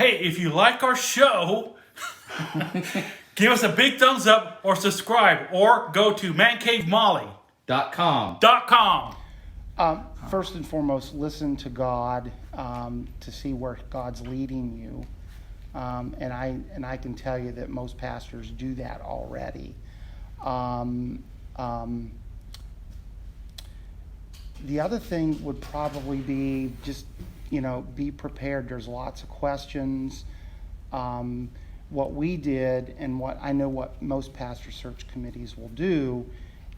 Hey, if you like our show, give us a big thumbs up or subscribe or go to mancavemolly.com. First and foremost, listen to God to see where God's leading you. And I can tell you that most pastors do that already. The other thing would probably be just, be prepared. There's lots of questions. What we did, and what I know what most pastor search committees will do,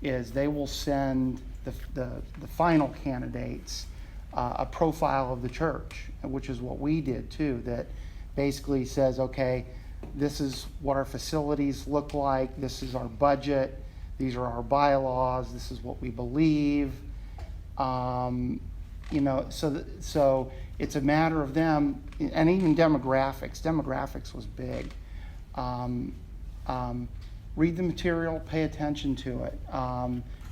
is they will send the final candidates a profile of the church, which is what we did too, that basically says, okay, this is what our facilities look like, this is our budget, these are our bylaws, this is what we believe. So it's a matter of them, and even demographics. Demographics was big. Read the material, pay attention to it.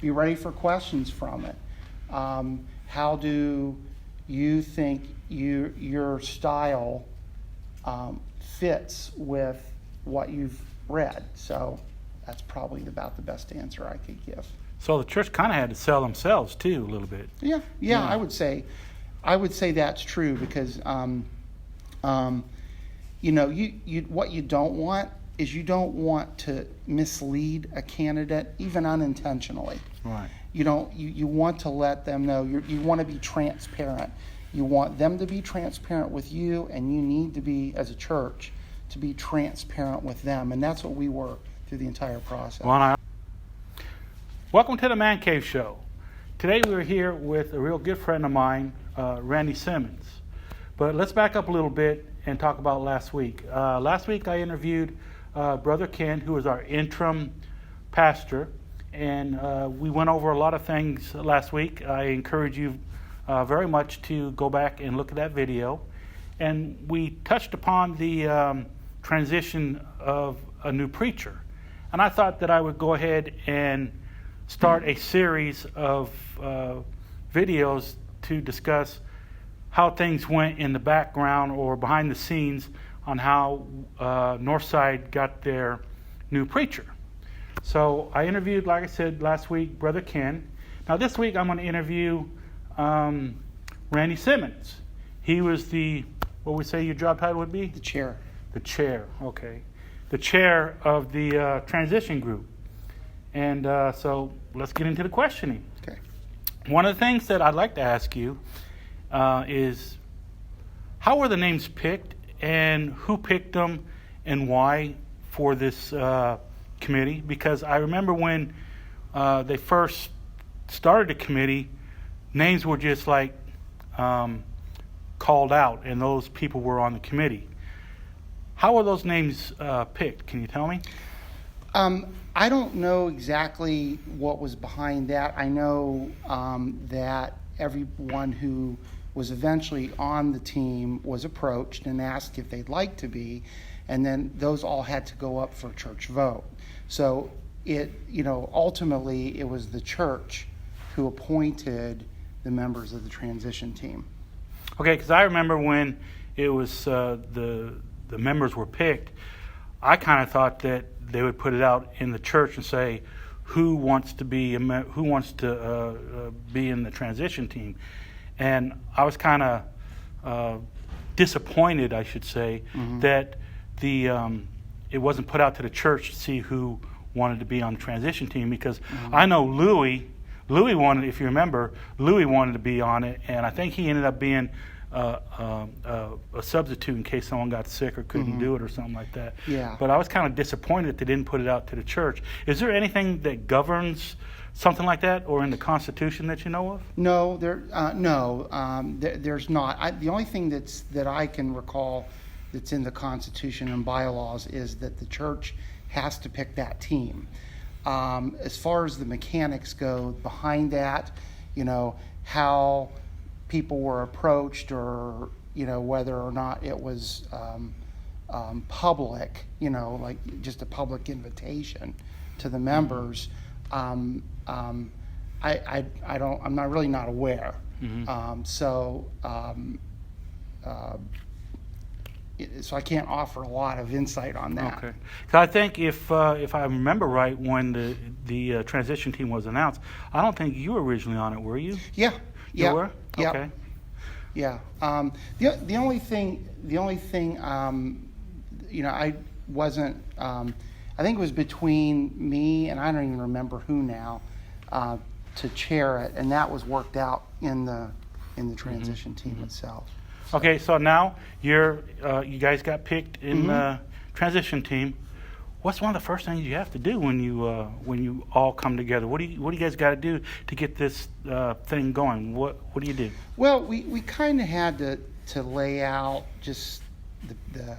Be ready for questions from it. How do you think your style fits with what you've read? So that's probably about the best answer I could give. So the church kind of had to sell themselves too, a little bit. Yeah. I would say that's true because, what you don't want is you don't want to mislead a candidate, even unintentionally. Right. You want to let them know. You want to be transparent. You want them to be transparent with you, and you need to be, as a church, to be transparent with them. And that's what we were through the entire process. Welcome to the Man Cave Show. Today we're here with a real good friend of mine, Randy Simmons. But let's back up a little bit and talk about last week. Last week I interviewed Brother Ken, who is our interim pastor, and we went over a lot of things last week. I encourage you very much to go back and look at that video. And we touched upon the transition of a new preacher. And I thought that I would go ahead and start a series of videos to discuss how things went in the background or behind the scenes on how Northside got their new preacher. So I interviewed, like I said last week, Brother Ken. Now this week I'm going to interview Randy Simmons. He was what we say your job title would be? The chair. The chair, okay. The chair of the transition group. And so let's get into the questioning. Okay. One of the things that I'd like to ask you is how were the names picked and who picked them and why for this committee? Because I remember when they first started the committee, names were just like called out and those people were on the committee. How were those names picked? Can you tell me? I don't know exactly what was behind that. I know that everyone who was eventually on the team was approached and asked if they'd like to be, and then those all had to go up for a church vote. So ultimately it was the church who appointed the members of the transition team. Okay, because I remember when it was the members were picked, I kind of thought that they would put it out in the church and say who wants to be in the transition team, and I was kind of disappointed, I should say, that it wasn't put out to the church to see who wanted to be on the transition team, because I know Louis wanted, if you remember, Louis wanted to be on it, and I think he ended up being a substitute in case someone got sick or couldn't do it or something like that. Yeah. But I was kind of disappointed that they didn't put it out to the church. Is there anything that governs something like that, or in the Constitution that you know of? No, there's not. The only thing that I can recall that's in the Constitution and bylaws is that the church has to pick that team. As far as the mechanics go behind that, how people were approached, or whether or not it was public, like just a public invitation to the members. I'm really not aware. so I can't offer a lot of insight on that. Okay. 'Cause I think if I remember right, when the transition team was announced, I don't think you were originally on it, were you? Yeah. You Yeah. were? Yeah. Okay. Yeah. The only thing, I wasn't. I think it was between me and I don't even remember who now to chair it, and that was worked out in the transition team itself. Okay, so now you guys got picked in the transition team. What's one of the first things you have to do when you all come together? What do you guys got to do to get this thing going? What do you do? Well, we kind of had to lay out just the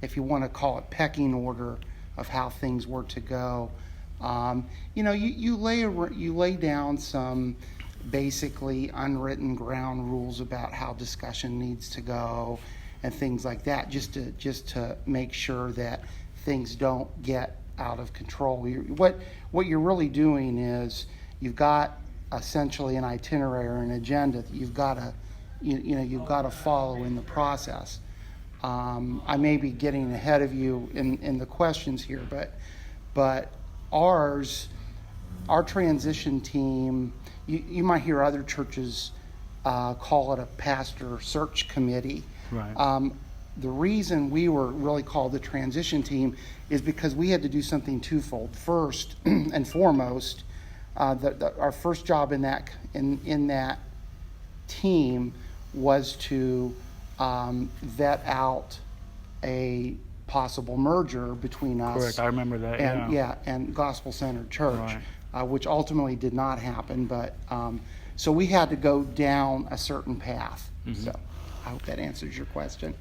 if you want to call it pecking order of how things were to go. You lay down some basically unwritten ground rules about how discussion needs to go and things like that, just to make sure that things don't get out of control. What you're really doing is you've got essentially an itinerary or an agenda that you've got to follow in the process. I may be getting ahead of you in the questions here, but our transition team, you might hear other churches call it a pastor search committee. Right. The reason we were really called the transition team is because we had to do something twofold. First and foremost, our first job in that team was to vet out a possible merger between us. Correct. I remember that. And Gospel Centered Church, Right. which ultimately did not happen. But so we had to go down a certain path. So I hope that answers your question.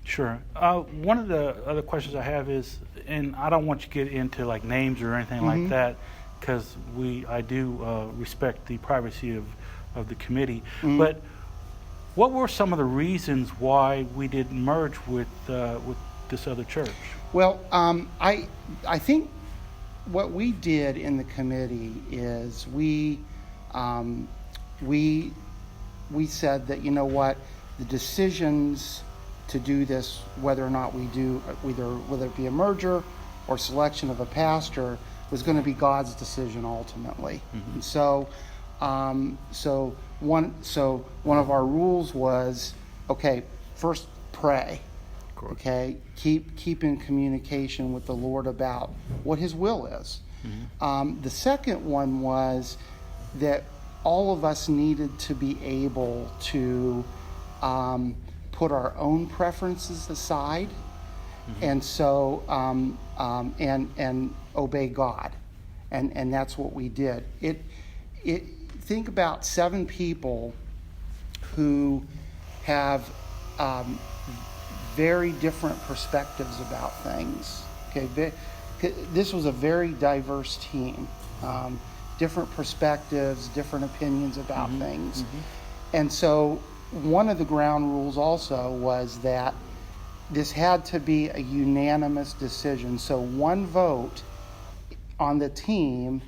Sure. One of the other questions I have is, and I don't want you to get into like names or anything like that, because I do respect the privacy of the committee. But what were some of the reasons why we didn't merge with this other church? Well, I think what we did in the committee is we said that, you know what, the decisions to do this, whether or not we do whether it be a merger or selection of a pastor, was going to be God's decision ultimately. And so one of our rules was, okay, first pray. Okay, keep in communication with the Lord about what His will is. The second one was that all of us needed to be able to put our own preferences aside, and so and obey God, and that's what we did. Think about 7 people who have very different perspectives about things. Okay, this was a very diverse team, different perspectives, different opinions about things, and so one of the ground rules also was that this had to be a unanimous decision. So one vote on the team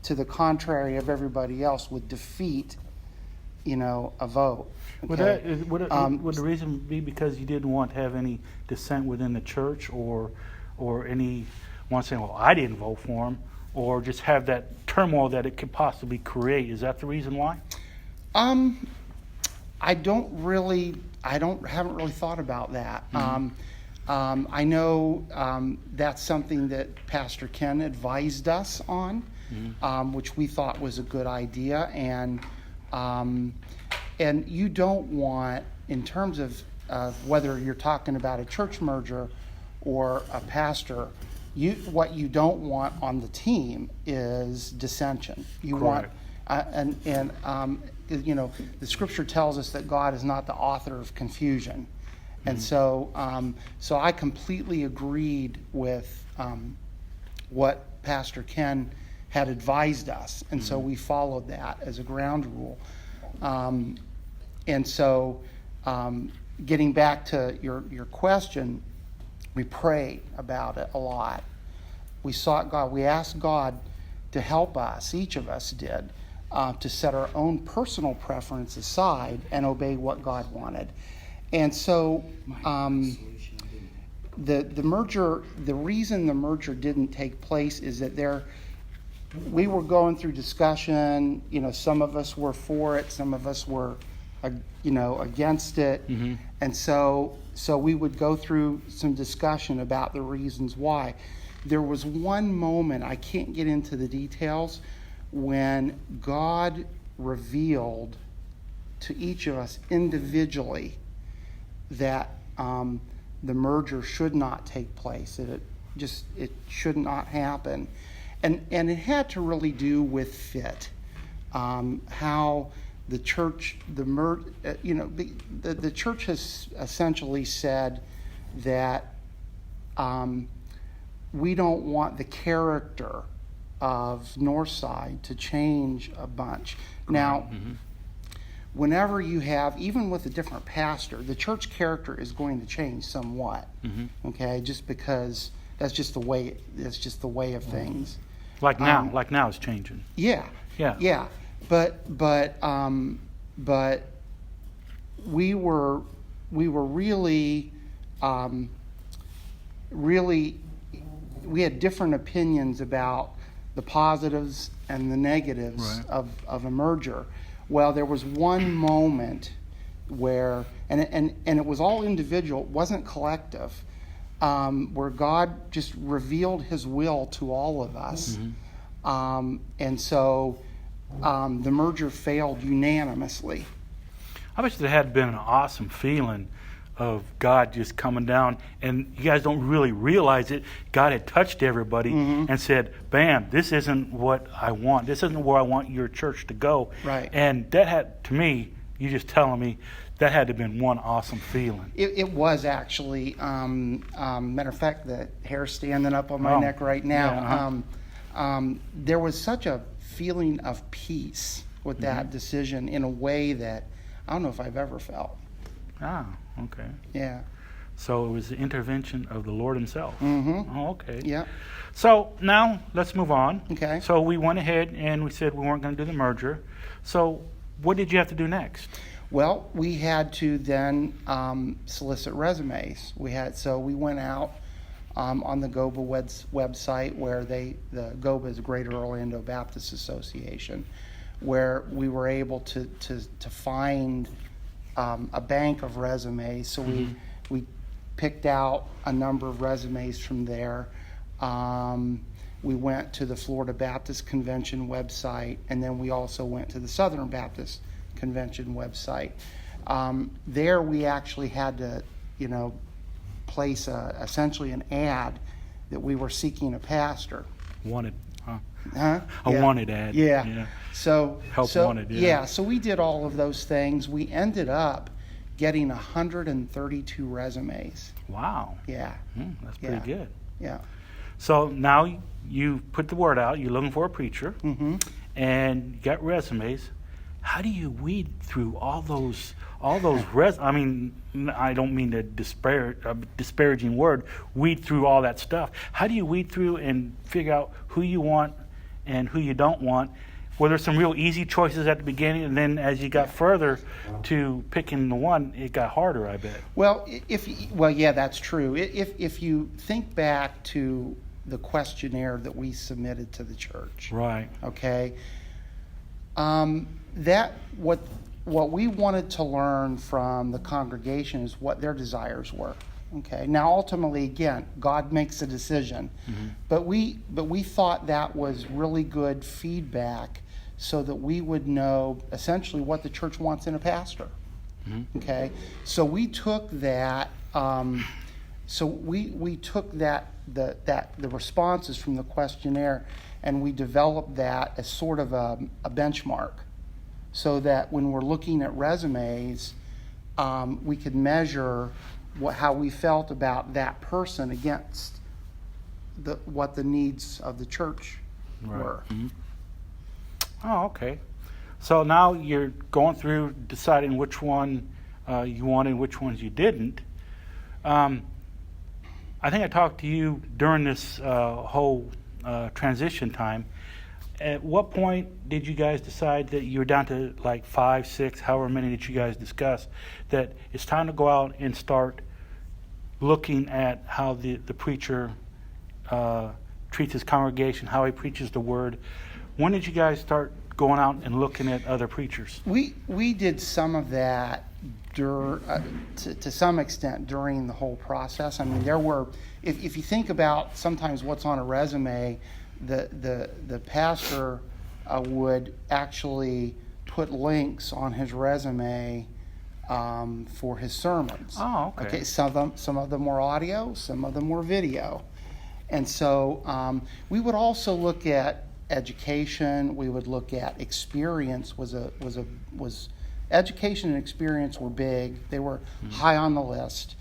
to the contrary of everybody else would defeat, a vote. Okay? Would the reason be because you didn't want to have any dissent within the church, or anyone saying, well, I didn't vote for him, or just have that turmoil that it could possibly create? Is that the reason why? I haven't really thought about that. I know that's something that Pastor Ken advised us on, which we thought was a good idea, and you don't want, in terms of whether you're talking about a church merger or a pastor, what you don't want on the team is dissension. You Correct. want the Scripture tells us that God is not the author of confusion, and so I completely agreed with what Pastor Ken had advised us, and so we followed that as a ground rule. And so, getting back to your question, we prayed about it a lot. We sought God. We asked God to help us. Each of us did. To set our own personal preference aside and obey what God wanted. And so the merger, the reason the merger didn't take place is that we were going through discussion. Some of us were for it, some of us were, against it, and so we would go through some discussion about the reasons why. There was one moment, I can't get into the details, when God revealed to each of us individually that the merger should not take place, that it should not happen. And it had to really do with fit, how the church, the church has essentially said that we don't want the character of Northside to change a bunch. Now, whenever you have, even with a different pastor, the church character is going to change somewhat. Okay, just because that's just the way of things. Like now it's changing. Yeah. But we were really we had different opinions about the positives and the negatives of a merger. Well, there was one moment where, and it was all individual, it wasn't collective, where God just revealed his will to all of us. And so the merger failed unanimously. I bet there had been an awesome feeling of God just coming down, and you guys don't really realize it. God had touched everybody and said, bam, this isn't what I want. This isn't where I want your church to go. Right. And that had, to me, you just telling me, that had to have been one awesome feeling. It was actually. Matter of fact, the hair's standing up on my neck right now. Yeah, there was such a feeling of peace with that decision in a way that I don't know if I've ever felt. Ah, okay. Yeah. So it was the intervention of the Lord himself. Oh, okay. Yeah. So now let's move on. Okay. So we went ahead and we said we weren't going to do the merger. So what did you have to do next? Well, we had to then solicit resumes. We went out on the GOBA website, where the GOBA is the Greater Orlando Baptist Association, where we were able to find a bank of resumes. So we picked out a number of resumes from there. We went to the Florida Baptist Convention website, and then we also went to the Southern Baptist Convention website. There we actually had to, place essentially an ad that we were seeking a pastor. Wanted, huh? A wanted ad. Yeah. So wanted. Yeah. So we did all of those things. We ended up getting 132 resumes. Wow. Yeah. That's pretty good. Yeah. So now you put the word out. You're looking for a preacher, and you got resumes. How do you weed through all those I mean, I don't mean to disparaging word. Weed through all that stuff. How do you weed through and figure out who you want and who you don't want? Were there some real easy choices at the beginning, and then as you got further to picking the one, it got harder, I bet. Well, yeah, that's true. If you think back to the questionnaire that we submitted to the church, right? Okay, that what we wanted to learn from the congregation is what their desires were. Okay. Now, ultimately, again, God makes a decision, but we thought that was really good feedback, so that we would know essentially what the church wants in a pastor. Okay. So we took that. We took the responses from the questionnaire, and we developed that as sort of a benchmark, so that when we're looking at resumes, we could measure how we felt about that person against what the needs of the church were. Oh, okay. So now you're going through deciding which one you wanted and which ones you didn't. I think I talked to you during this whole transition time, at what point did you guys decide that you were down to like 5, 6, however many that you guys discussed, that it's time to go out and start looking at how the preacher treats his congregation, how he preaches the word? When did you guys start going out and looking at other preachers? We did some of that to some extent during the whole process. I mean, there were, if you think about sometimes what's on a resume, the pastor would actually put links on his resume for his sermons. Oh, okay. Some of them were audio, some of them were video, and so we would also look at education. We would look at experience. Education and experience were big. They were high on the list.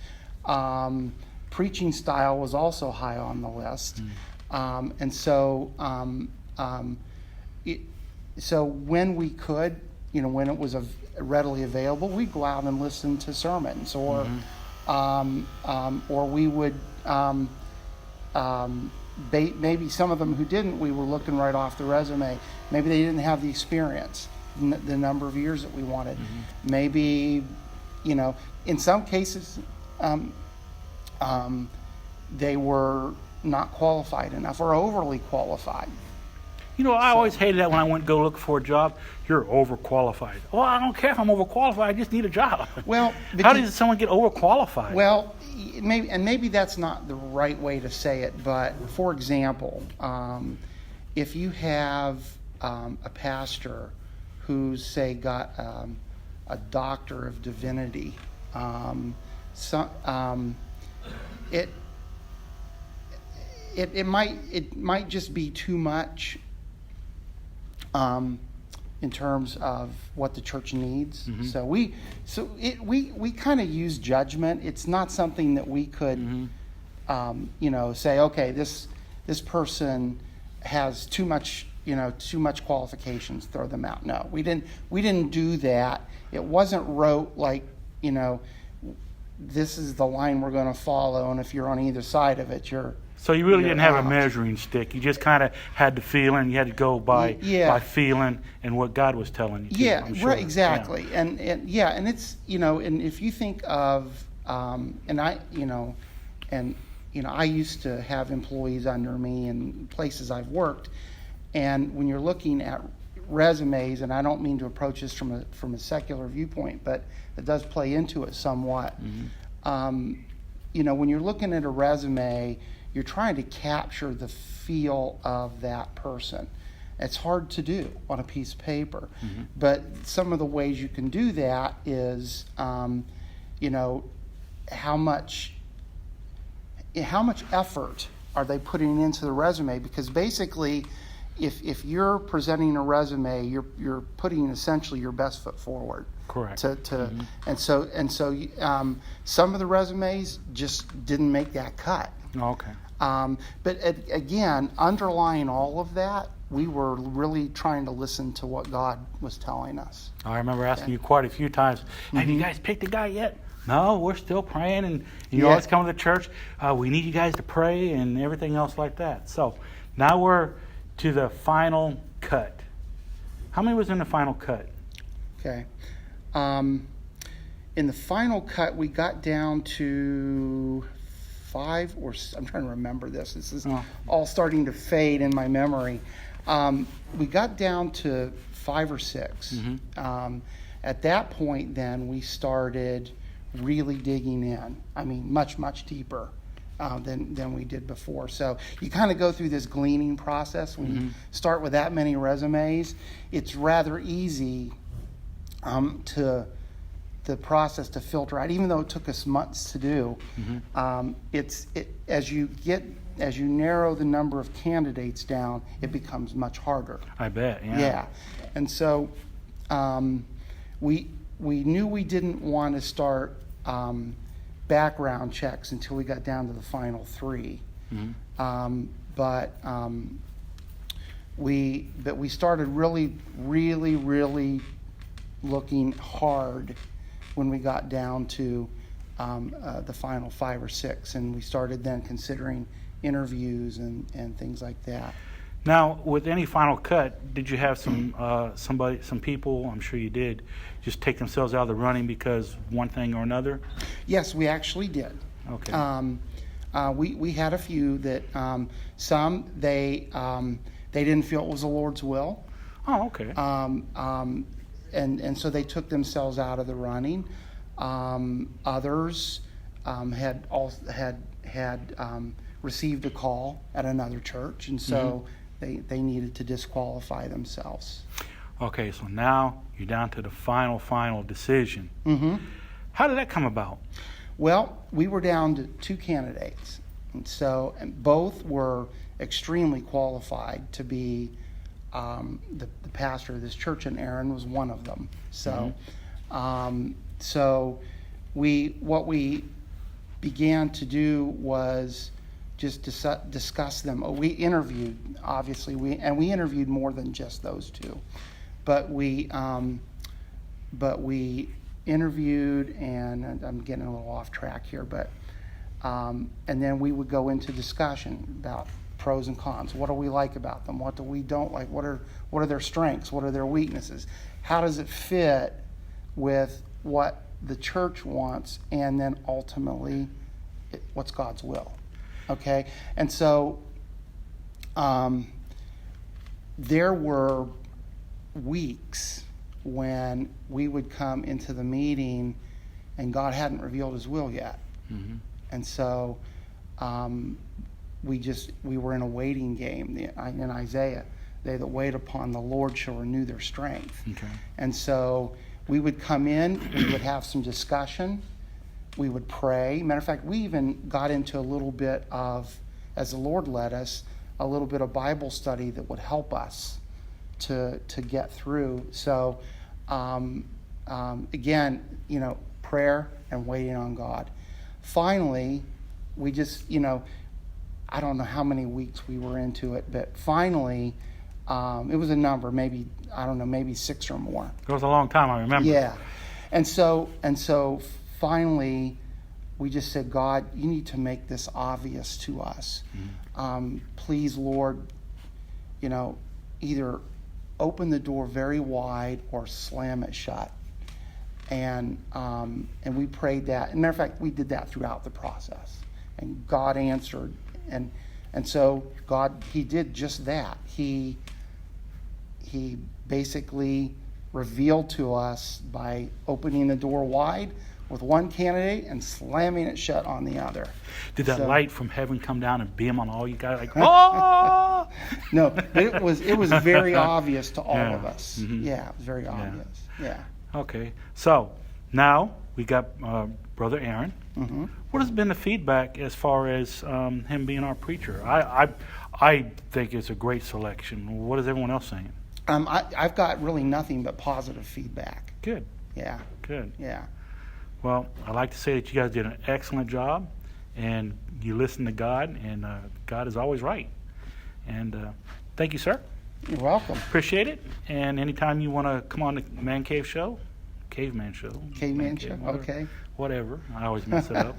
Preaching style was also high on the list. And so, so when we could, when it was readily available, we'd go out and listen to sermons, or we would, maybe some of them who didn't, we were looking right off the resume. Maybe they didn't have the experience, the number of years that we wanted. Maybe, in some cases, they were not qualified enough or overly qualified. I always hated that when I went to go look for a job. You're overqualified. Well, I don't care if I'm overqualified. I just need a job. Well, how does someone get overqualified? Well, maybe that's not the right way to say it. But for example, if you have a pastor who's, say, got a doctor of divinity, it might just be too much in terms of what the church needs. So we kind of use judgment. It's not something that we could say, okay, this person has too much qualifications, throw them out. No, we didn't do that. It wasn't wrote like, this is the line we're going to follow, and if you're on either side of it, So you really didn't have a measuring stick. You just kind of had the feeling. You had to go by feeling and what God was telling you. Yeah, I'm sure. Right, exactly. Yeah. And it's, and if you think of, I used to have employees under me in places I've worked, and when you're looking at resumes, and I don't mean to approach this from a secular viewpoint, but it does play into it somewhat. When you're looking at a resume, you're trying to capture the feel of that person. It's hard to do on a piece of paper, but some of the ways you can do that is, how much effort are they putting into the resume? Because basically, if you're presenting a resume, you're putting essentially your best foot forward. Correct. And so some of the resumes just didn't make that cut. Okay. But again, underlying all of that, we were really trying to listen to what God was telling us. I remember asking you quite a few times, have you guys picked a guy yet? No, we're still praying, and you always come to the church. We need you guys to pray and everything else like that. So now we're to the final cut. How many was in the final cut? Okay. In the final cut, we got down to 5 or I'm trying to remember this. This is all starting to fade in my memory. We got down to 5 or 6. At that point, then we started really digging in. I mean, much, much deeper than we did before. So you kind of go through this gleaning process. When you start with that many resumes, it's rather easy to the process to filter out, even though it took us months to do. As you narrow the number of candidates down, it becomes much harder. I bet. Yeah. And so we knew we didn't want to start background checks until we got down to the final 3. But we started really looking hard when we got down to the final 5 or 6, and we started then considering interviews and things like that. Now, with any final cut, did you have some people, I'm sure you did, just take themselves out of the running because one thing or another? Yes, we actually did. Okay. We had a few that some they didn't feel it was the Lord's will. Oh, okay. And so they took themselves out of the running. Others had received a call at another church, and so they needed to disqualify themselves. Okay, so now you're down to the final decision. Mm-hmm. How did that come about? Well, we were down to 2 candidates, and both were extremely qualified to be the pastor of this church, and Aaron was one of them. So, what we began to do was just discuss them. We interviewed, obviously, we interviewed more than just those 2, but we interviewed, and I'm getting a little off track here, but and then we would go into discussion about pros and cons. What do we like about them? What do we don't like? What are their strengths? What are their weaknesses? How does it fit with what the church wants? And then ultimately, what's God's will? Okay? And so there were weeks when we would come into the meeting and God hadn't revealed his will yet. Mm-hmm. And so we were in a waiting game in Isaiah. They that wait upon the Lord shall renew their strength. Okay. And so we would come in, we would have some discussion, we would pray. Matter of fact, we even got into a little bit of, as the Lord led us, a little bit of Bible study that would help us to get through. So again, prayer and waiting on God. Finally, we just, I don't know how many weeks we were into it, but finally, it was a number, maybe 6 or more. It was a long time, I remember. Yeah. And so finally, we just said, God, you need to make this obvious to us. Mm-hmm. Please, Lord, either open the door very wide or slam it shut. And we prayed that. As a matter of fact, we did that throughout the process. And God answered. And so God, he did just that. He basically revealed to us by opening the door wide with one candidate and slamming it shut on the other. Did that light from heaven come down and beam on all you guys? Like, oh! No, it was very obvious to all of us. Mm-hmm. Yeah, it was very obvious. Yeah. Okay, so now we got Brother Aaron. Mm-hmm. What has been the feedback as far as him being our preacher? I think it's a great selection. What is everyone else saying? I've got really nothing but positive feedback. Good. Yeah. Good. Yeah. Well, I'd like to say that you guys did an excellent job, and you listen to God, and God is always right. And thank you, sir. You're welcome. Appreciate it. And anytime you want to come on the Caveman Show. Okay. Whatever. I always mess it up.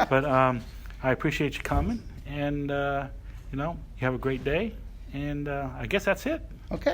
But I appreciate you coming, and you have a great day. And I guess that's it.